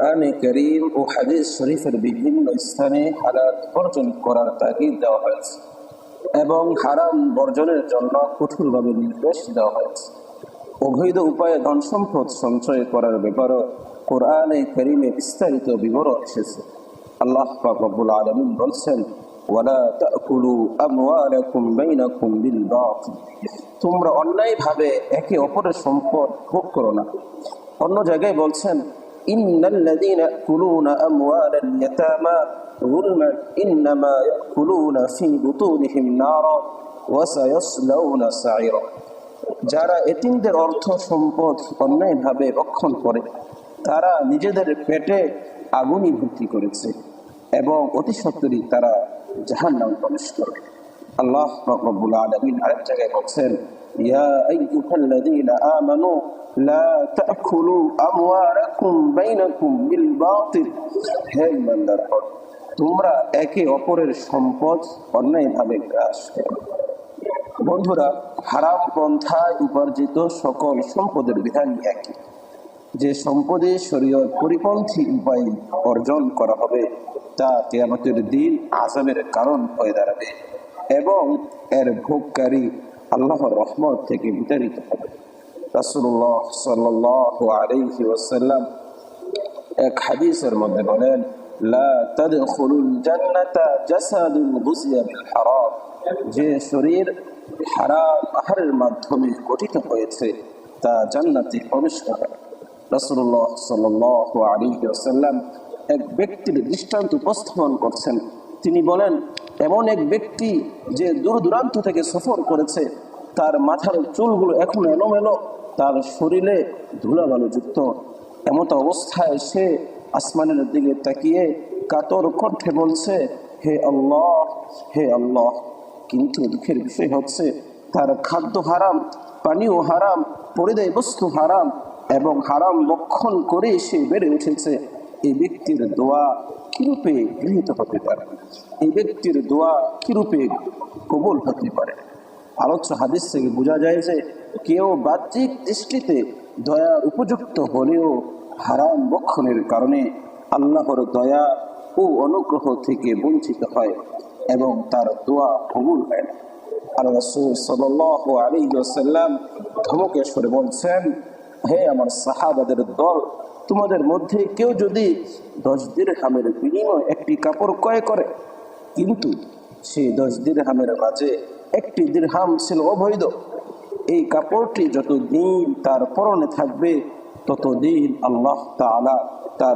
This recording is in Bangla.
কোরআনে কারীম ও হাদিস শরীফের বিভিন্ন স্থানে হালাল বর্জন করার তাগিদ দেওয়া হয়েছে এবং হারাম বর্জনের জন্য কঠোরভাবে নির্দেশ দেওয়া হয়েছে। অবৈধ উপায়ে ধন সম্পদ সঞ্চয় করার ব্যাপারে কোরআনে কারীমে বিস্তারিত বিবরণ এসেছে। আল্লাহ পাক রব্বুল আলামিন বলছেন, ওয়ালা তাকুলু আমওয়ালাকুম বাইনাকুম বিল বাতিল, তোমরা অন্যায়ভাবে একে অপরের সম্পদ ভোগ করো না। অন্য জায়গায় বলছেন, ইন্নাল্লাযীনা ইয়াকুলুনা আমওয়ালাল ইয়াতামা যুলমান ইন্নামা ইয়াকুলুনা ফী বুতুনিহিম নারা ওয়া সায়াসলাউনা সাঈরা, যারা এতিমদের অর্থ সম্পদ অন্যায়ভাবে রক্ষণ করে তারা নিজেদের পেটে আগুনই ভর্তি করেছে এবং অতি সত্বরই তারা জাহান্নামে প্রবেশ করবে। আল্লাহ রাব্বুল আলামিন আরেক জায়গায় বলছেন, ইয়া আইয়ুহাল্লাযীনা আমানু লা তাকুলু আমওয়ালাকুম বাইনাকুম বিল বাতিল, হে ঈমানদারগণ, তোমরা একে অপরের সম্পদ অন্যায়ভাবে গ্রাস করো। বন্ধুরা, হারাম পন্থায় উপার্জিত সকল সম্পদের বিধান একই। যে সম্পদে শরীয়ত পরিপন্থী উপায়ে অর্জন করা হবে তা কিয়ামতের দিন আযাবের কারণ হয়ে দাঁড়াবে এবং এর ভোগকারী আল্লাহর রহমত থেকে বিতাড়িত হবে। রাসূলুল্লাহ সাল্লাল্লাহু আলাইহি ওয়াসাল্লাম এক হাদিসের মধ্যে বলেন, লা তাদখুলুল জান্নাতা জাসাদুন গুযিয়া বিল হারাম, যে শরীর হারাম আহারের মাধ্যমে গঠিত হয়েছে তা জান্নাতে প্রবেশ করে। রাসূলুল্লাহ সাল্লাল্লাহু আলাইহি ওয়াসাল্লাম এক ব্যক্তির দৃষ্টান্ত উপস্থাপন করছেন। তিনি বলেন, এমন এক ব্যক্তি যে দূর দূরান্ত থেকে সফর করেছে, তার মাথার চুলগুলো এখন এলোমেলো, তার শরীরে ধুলাবালু যুক্ত, এমত অবস্থায় সে আসমানের দিকে তাকিয়ে কাতর কণ্ঠে বলছে, হে আল্লাহ, হে আল্লাহ। কিন্তু দুঃখের বিষয় হচ্ছে তার খাদ্য হারাম, পানীয় হারাম, পরিধেয় বস্তু হারাম এবং হারাম লক্ষণ করে সে বেড়ে উঠেছে। এই ব্যক্তির দোয়া কিরূপে গৃহীত হতে পারে? এই ব্যক্তির দোয়া কিরূপে কবুল হতে পারে? আলোচ্য হাদিস থেকে বোঝা যায় যে কেউ বাহ্যিক দৃষ্টিতে দয়ার উপযুক্ত হলেও হারাম বক্ষণের কারণে আল্লাহর দয়া ও অনুগ্রহ থেকে বঞ্চিত হয় এবং তার দোয়া কবুল হয় না। আর রাসূল সাল্লাল্লাহু আলাইহি ওয়াসাল্লাম ধমকে স্বরে বলছেন, হে আমার সাহাবাদের দল, তোমাদের মধ্যে কেউ যদি 10 দিরহামের বিনিময়ে একটি কাপড় ক্রয় করে, কিন্তু সেই 10 দিরহামের মাঝে একটি দিরহাম ছিল অবৈধ, এই কাপড়টি যতদিন তার পরনে থাকবে ততদিন আল্লাহ তাআলা